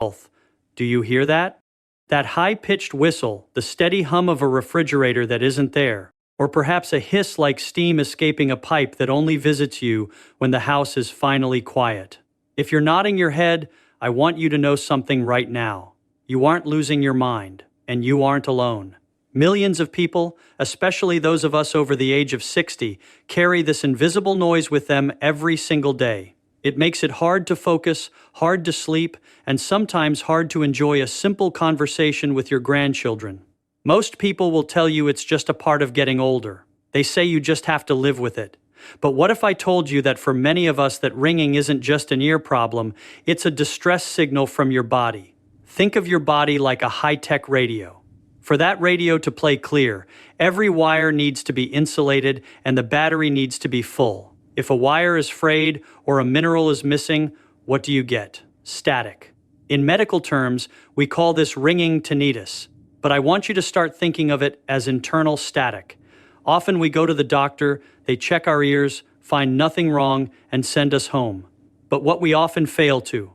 Health. Do you hear that? That high-pitched whistle, the steady hum of a refrigerator that isn't there, or perhaps a hiss like steam escaping a pipe that only visits you when the house is finally quiet. If you're nodding your head, I want you to know something right now. You aren't losing your mind, and you aren't alone. Millions of people, especially those of us over the age of 60, carry this invisible noise with them every single day. It makes it hard to focus, hard to sleep, and sometimes hard to enjoy a simple conversation with your grandchildren. Most people will tell you it's just a part of getting older. They say you just have to live with it. But what if I told you that for many of us that ringing isn't just an ear problem, it's a distress signal from your body. Think of your body like a high-tech radio. For that radio to play clear, every wire needs to be insulated and the battery needs to be full. If a wire is frayed or a mineral is missing, what do you get? Static. In medical terms, we call this ringing tinnitus, but I want you to start thinking of it as internal static. Often we go to the doctor, they check our ears, find nothing wrong, and send us home. But what we often fail to,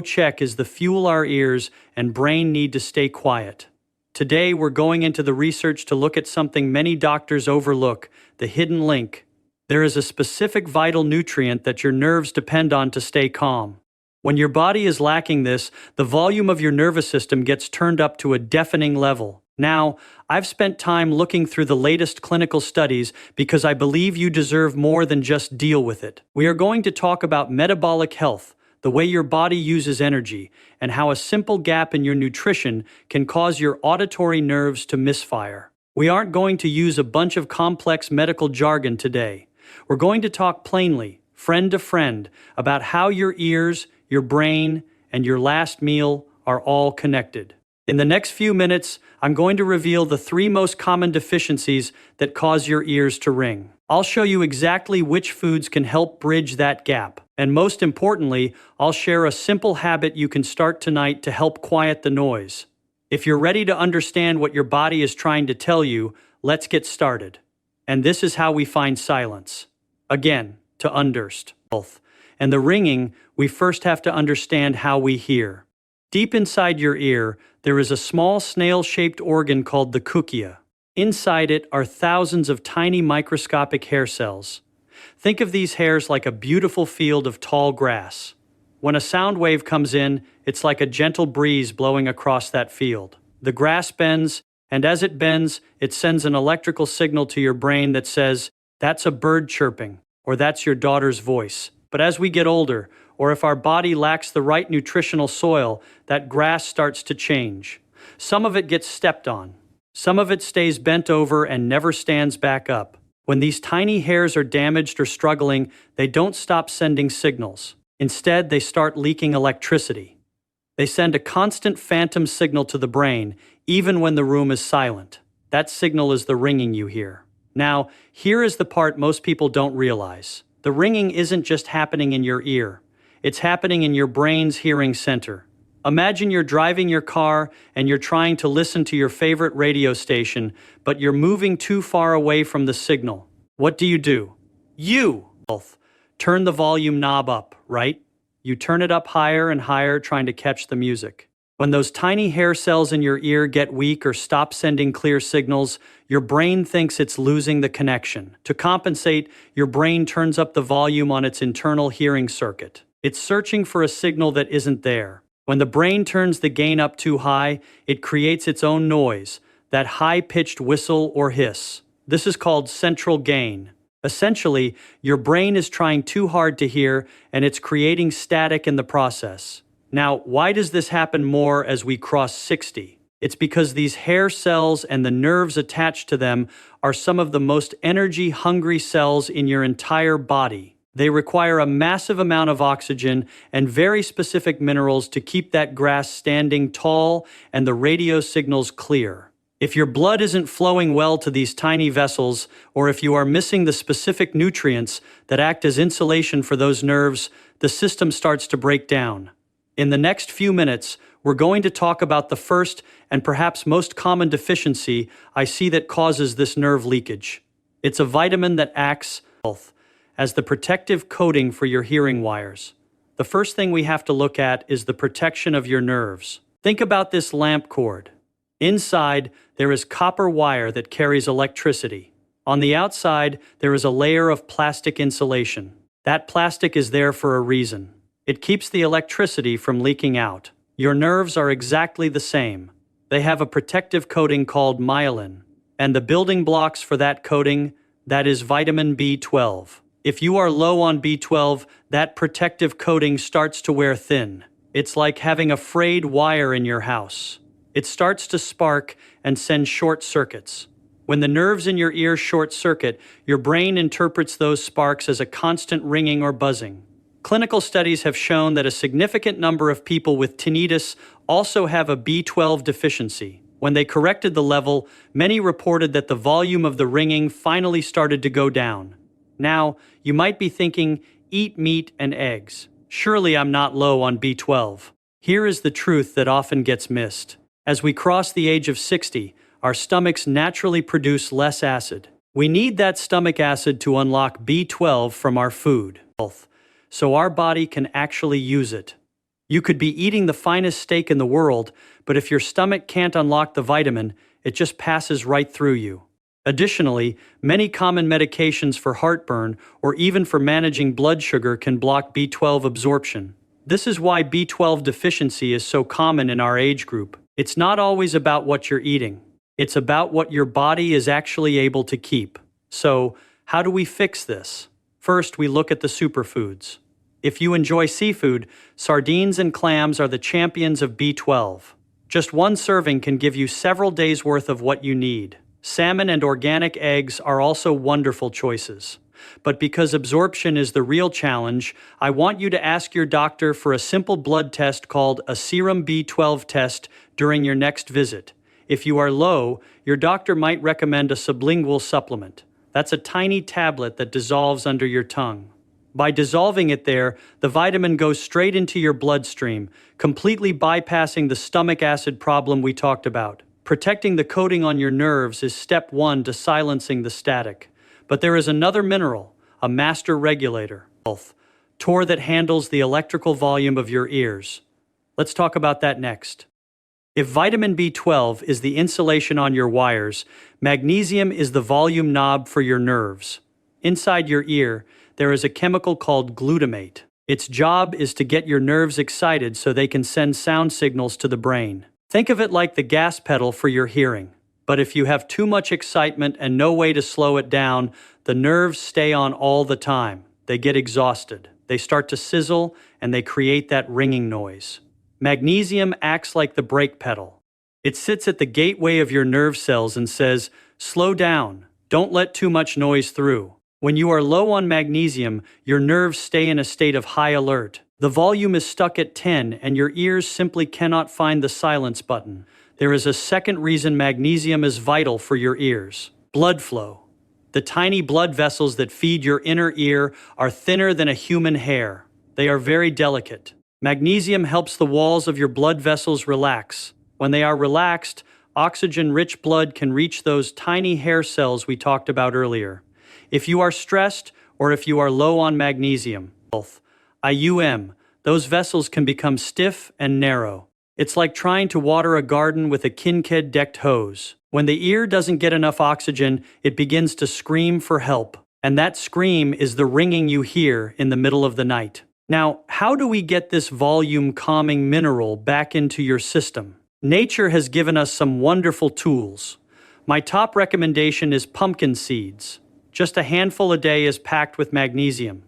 check is the fuel our ears and brain need to stay quiet. Today we're going into the research to look at something many doctors overlook, the hidden link. There is a specific vital nutrient that your nerves depend on to stay calm. When your body is lacking this, the volume of your nervous system gets turned up to a deafening level. Now, I've spent time looking through the latest clinical studies because I believe you deserve more than just deal with it. We are going to talk about metabolic health, the way your body uses energy, and how a simple gap in your nutrition can cause your auditory nerves to misfire. We aren't going to use a bunch of complex medical jargon today. We're going to talk plainly, friend to friend, about how your ears, your brain, and your last meal are all connected. In the next few minutes, I'm going to reveal the 3 most common deficiencies that cause your ears to ring. I'll show you exactly which foods can help bridge that gap. And most importantly, I'll share a simple habit you can start tonight to help quiet the noise. If you're ready to understand what your body is trying to tell you, let's get started. And this is how we find silence. Again, to understand health. And the ringing, we first have to understand how we hear. Deep inside your ear, there is a small snail-shaped organ called the cochlea. Inside it are thousands of tiny microscopic hair cells. Think of these hairs like a beautiful field of tall grass. When a sound wave comes in, it's like a gentle breeze blowing across that field. The grass bends, and as it bends, it sends an electrical signal to your brain that says, "That's a bird chirping," or "That's your daughter's voice." But as we get older, or if our body lacks the right nutritional soil, that grass starts to change. Some of it gets stepped on. Some of it stays bent over and never stands back up. When these tiny hairs are damaged or struggling, they don't stop sending signals. Instead, they start leaking electricity. They send a constant phantom signal to the brain, even when the room is silent. That signal is the ringing you hear. Now, here is the part most people don't realize. The ringing isn't just happening in your ear. It's happening in your brain's hearing center. Imagine you're driving your car and you're trying to listen to your favorite radio station, but you're moving too far away from the signal. What do? You turn the volume knob up, right? You turn it up higher and higher, trying to catch the music. When those tiny hair cells in your ear get weak or stop sending clear signals, your brain thinks it's losing the connection. To compensate, your brain turns up the volume on its internal hearing circuit. It's searching for a signal that isn't there. When the brain turns the gain up too high, it creates its own noise, that high-pitched whistle or hiss. This is called central gain. Essentially, your brain is trying too hard to hear, and it's creating static in the process. Now, why does this happen more as we cross 60? It's because these hair cells and the nerves attached to them are some of the most energy-hungry cells in your entire body. They require a massive amount of oxygen and very specific minerals to keep that grass standing tall and the radio signals clear. If your blood isn't flowing well to these tiny vessels, or if you are missing the specific nutrients that act as insulation for those nerves, the system starts to break down. In the next few minutes, we're going to talk about the first and perhaps most common deficiency I see that causes this nerve leakage. It's a vitamin that acts as the protective coating for your hearing wires. the first thing we have to look at is the protection of your nerves. Think about this lamp cord. Inside, there is copper wire that carries electricity. On the outside, there is a layer of plastic insulation. That plastic is there for a reason. It keeps the electricity from leaking out. Your nerves are exactly the same. They have a protective coating called myelin, and the building blocks for that coating, that is vitamin B12. If you are low on B12, that protective coating starts to wear thin. It's like having a frayed wire in your house. It starts to spark and send short circuits. When the nerves in your ear short circuit, your brain interprets those sparks as a constant ringing or buzzing. Clinical studies have shown that a significant number of people with tinnitus also have a B12 deficiency. When they corrected the level, many reported that the volume of the ringing finally started to go down. Now, you might be thinking, eat meat and eggs. Surely I'm not low on B12. Here is the truth that often gets missed. As we cross the age of 60, our stomachs naturally produce less acid. We need that stomach acid to unlock B12 from our food, so our body can actually use it. You could be eating the finest steak in the world, but if your stomach can't unlock the vitamin, it just passes right through you. Additionally, many common medications for heartburn or even for managing blood sugar can block B12 absorption. This is why B12 deficiency is so common in our age group. It's not always about what you're eating. It's about what your body is actually able to keep. So, how do we fix this? First, we look at the superfoods. If you enjoy seafood, sardines and clams are the champions of B12. Just one serving can give you several days' worth of what you need. Salmon and organic eggs are also wonderful choices. But because absorption is the real challenge, I want you to ask your doctor for a simple blood test called a serum B12 test during your next visit. If you are low, your doctor might recommend a sublingual supplement. That's a tiny tablet that dissolves under your tongue. By dissolving it there, the vitamin goes straight into your bloodstream, completely bypassing the stomach acid problem we talked about. Protecting the coating on your nerves is step one to silencing the static. But there is another mineral, a master regulator, Tor that handles the electrical volume of your ears. Let's talk about that next. If vitamin B12 is the insulation on your wires, magnesium is the volume knob for your nerves. Inside your ear, there is a chemical called glutamate. Its job is to get your nerves excited so they can send sound signals to the brain. Think of it like the gas pedal for your hearing. But if you have too much excitement and no way to slow it down, the nerves stay on all the time. They get exhausted. They start to sizzle, and they create that ringing noise. Magnesium acts like the brake pedal. It sits at the gateway of your nerve cells and says, slow down, don't let too much noise through. When you are low on magnesium, your nerves stay in a state of high alert. The volume is stuck at 10 and your ears simply cannot find the silence button. There is a second reason magnesium is vital for your ears. Blood flow. The tiny blood vessels that feed your inner ear are thinner than a human hair. They are very delicate. Magnesium helps the walls of your blood vessels relax. When they are relaxed, oxygen-rich blood can reach those tiny hair cells we talked about earlier. If you are stressed or if you are low on magnesium, IUM, those vessels can become stiff and narrow. It's like trying to water a garden with a Kincaid-decked hose. When the ear doesn't get enough oxygen, it begins to scream for help. And that scream is the ringing you hear in the middle of the night. Now, how do we get this volume-calming mineral back into your system? Nature has given us some wonderful tools. My top recommendation is pumpkin seeds. Just a handful a day is packed with magnesium.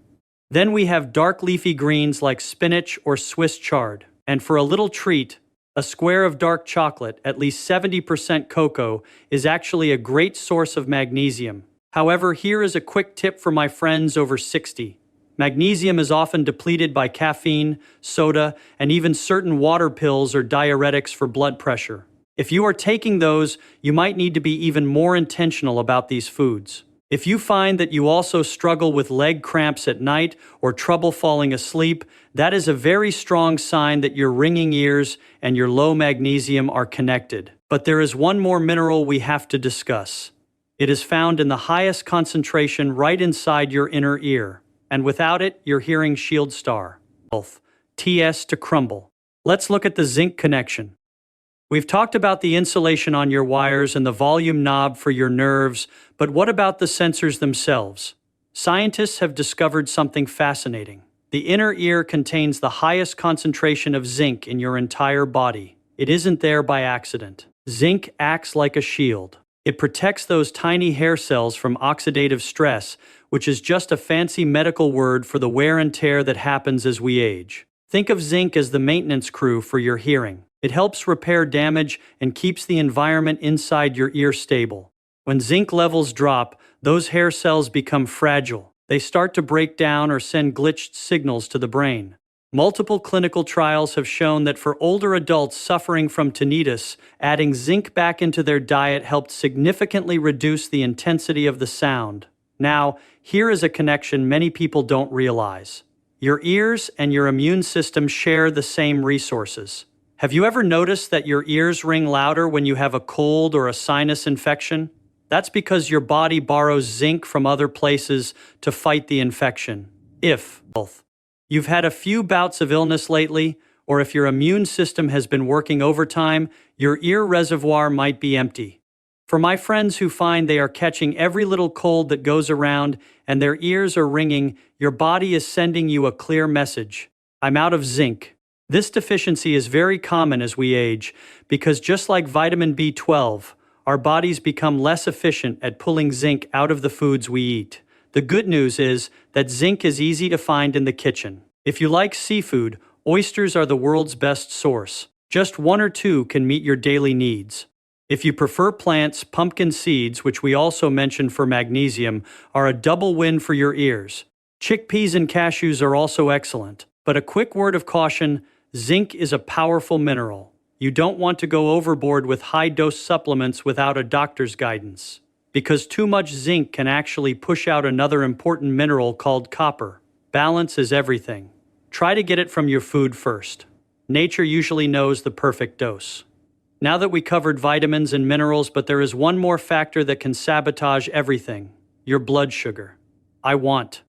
Then we have dark leafy greens like spinach or Swiss chard. And for a little treat, a square of dark chocolate, at least 70% cocoa, is actually a great source of magnesium. However, here is a quick tip for my friends over 60. Magnesium is often depleted by caffeine, soda, and even certain water pills or diuretics for blood pressure. If you are taking those, you might need to be even more intentional about these foods. If you find that you also struggle with leg cramps at night or trouble falling asleep, that is a very strong sign that your ringing ears and your low magnesium are connected. But there is one more mineral we have to discuss. It is found in the highest concentration right inside your inner ear, and without it, your hearing shield star. health, TS to crumble. Let's look at the zinc connection. We've talked about the insulation on your wires and the volume knob for your nerves, but what about the sensors themselves? Scientists have discovered something fascinating. The inner ear contains the highest concentration of zinc in your entire body. It isn't there by accident. Zinc acts like a shield. It protects those tiny hair cells from oxidative stress, which is just a fancy medical word for the wear and tear that happens as we age. Think of zinc as the maintenance crew for your hearing. It helps repair damage and keeps the environment inside your ear stable. When zinc levels drop, those hair cells become fragile. They start to break down or send glitched signals to the brain. Multiple clinical trials have shown that for older adults suffering from tinnitus, adding zinc back into their diet helped significantly reduce the intensity of the sound. Now, here is a connection many people don't realize. Your ears and your immune system share the same resources. Have you ever noticed that your ears ring louder when you have a cold or a sinus infection? That's because your body borrows zinc from other places to fight the infection. If you've had a few bouts of illness lately, or if your immune system has been working overtime, your ear reservoir might be empty. For my friends who find they are catching every little cold that goes around and their ears are ringing, your body is sending you a clear message. I'm out of zinc. This deficiency is very common as we age because just like vitamin B12, our bodies become less efficient at pulling zinc out of the foods we eat. The good news is that zinc is easy to find in the kitchen. If you like seafood, oysters are the world's best source. Just one or two can meet your daily needs. If you prefer plants, pumpkin seeds, which we also mentioned for magnesium, are a double win for your ears. Chickpeas and cashews are also excellent. But a quick word of caution, zinc is a powerful mineral. You don't want to go overboard with high-dose supplements without a doctor's guidance, because too much zinc can actually push out another important mineral called copper. Balance is everything. Try to get it from your food first. Nature usually knows the perfect dose. Now that we covered vitamins and minerals, but there is one more factor that can sabotage everything: your blood sugar. I want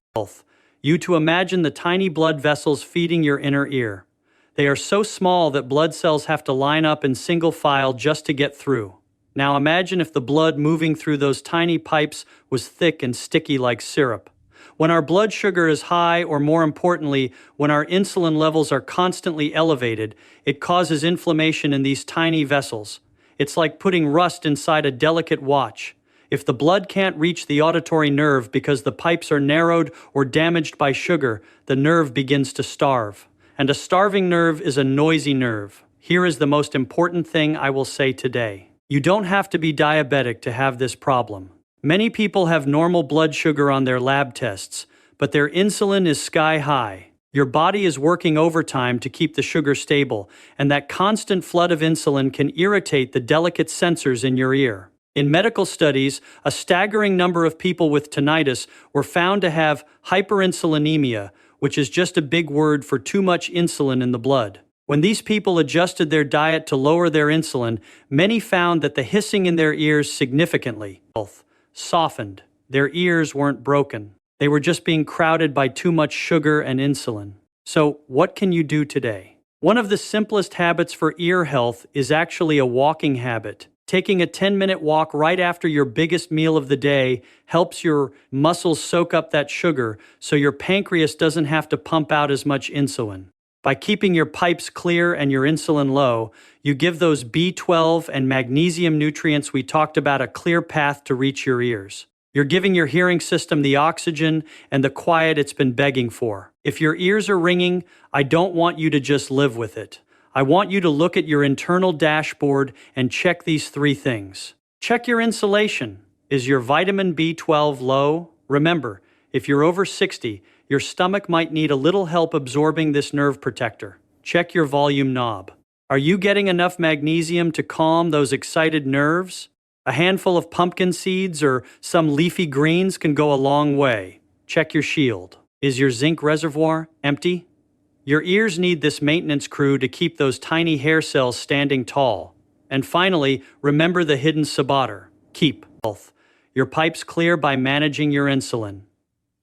you to imagine the tiny blood vessels feeding your inner ear. They are so small that blood cells have to line up in single file just to get through. Now imagine if the blood moving through those tiny pipes was thick and sticky like syrup. When our blood sugar is high, or more importantly, when our insulin levels are constantly elevated, it causes inflammation in these tiny vessels. It's like putting rust inside a delicate watch. If the blood can't reach the auditory nerve because the pipes are narrowed or damaged by sugar, the nerve begins to starve. And a starving nerve is a noisy nerve. Here is the most important thing I will say today. You don't have to be diabetic to have this problem. Many people have normal blood sugar on their lab tests, but their insulin is sky high. Your body is working overtime to keep the sugar stable, and that constant flood of insulin can irritate the delicate sensors in your ear. In medical studies, a staggering number of people with tinnitus were found to have hyperinsulinemia, which is just a big word for too much insulin in the blood. When these people adjusted their diet to lower their insulin, many found that the hissing in their ears significantly softened. Their ears weren't broken. They were just being crowded by too much sugar and insulin. So, what can you do today? One of the simplest habits for ear health is actually a walking habit. Taking a 10-minute walk right after your biggest meal of the day helps your muscles soak up that sugar so your pancreas doesn't have to pump out as much insulin. By keeping your pipes clear and your insulin low, you give those B12 and magnesium nutrients we talked about a clear path to reach your ears. You're giving your hearing system the oxygen and the quiet it's been begging for. If your ears are ringing, I don't want you to just live with it. I want you to look at your internal dashboard and check these 3 things. Check your insulation. Is your vitamin B12 low? Remember, if you're over 60, your stomach might need a little help absorbing this nerve protector. Check your volume knob. Are you getting enough magnesium to calm those excited nerves? A handful of pumpkin seeds or some leafy greens can go a long way. Check your shield. Is your zinc reservoir empty? Your ears need this maintenance crew to keep those tiny hair cells standing tall. And finally, remember the hidden saboteur. Keep your pipes clear by managing your insulin.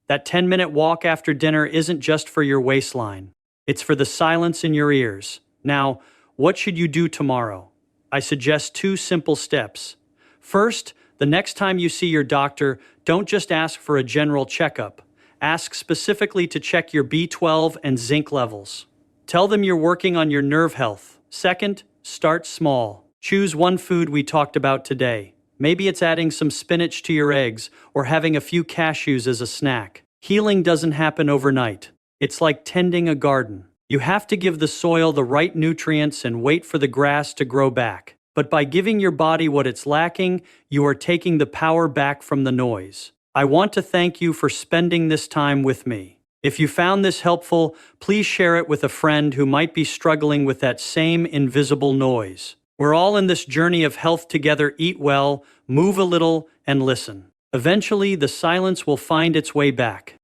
That 10-minute walk after dinner isn't just for your waistline. It's for the silence in your ears. Now, what should you do tomorrow? I suggest two simple steps. First, the next time you see your doctor, don't just ask for a general checkup. Ask specifically to check your B12 and zinc levels. Tell them you're working on your nerve health. Second, start small. Choose one food we talked about today. Maybe it's adding some spinach to your eggs or having a few cashews as a snack. Healing doesn't happen overnight. It's like tending a garden. You have to give the soil the right nutrients and wait for the grass to grow back. But by giving your body what it's lacking, you are taking the power back from the noise. I want to thank you for spending this time with me. If you found this helpful, please share it with a friend who might be struggling with that same invisible noise. We're all in this journey of health together. Eat well, move a little, and listen. Eventually, the silence will find its way back.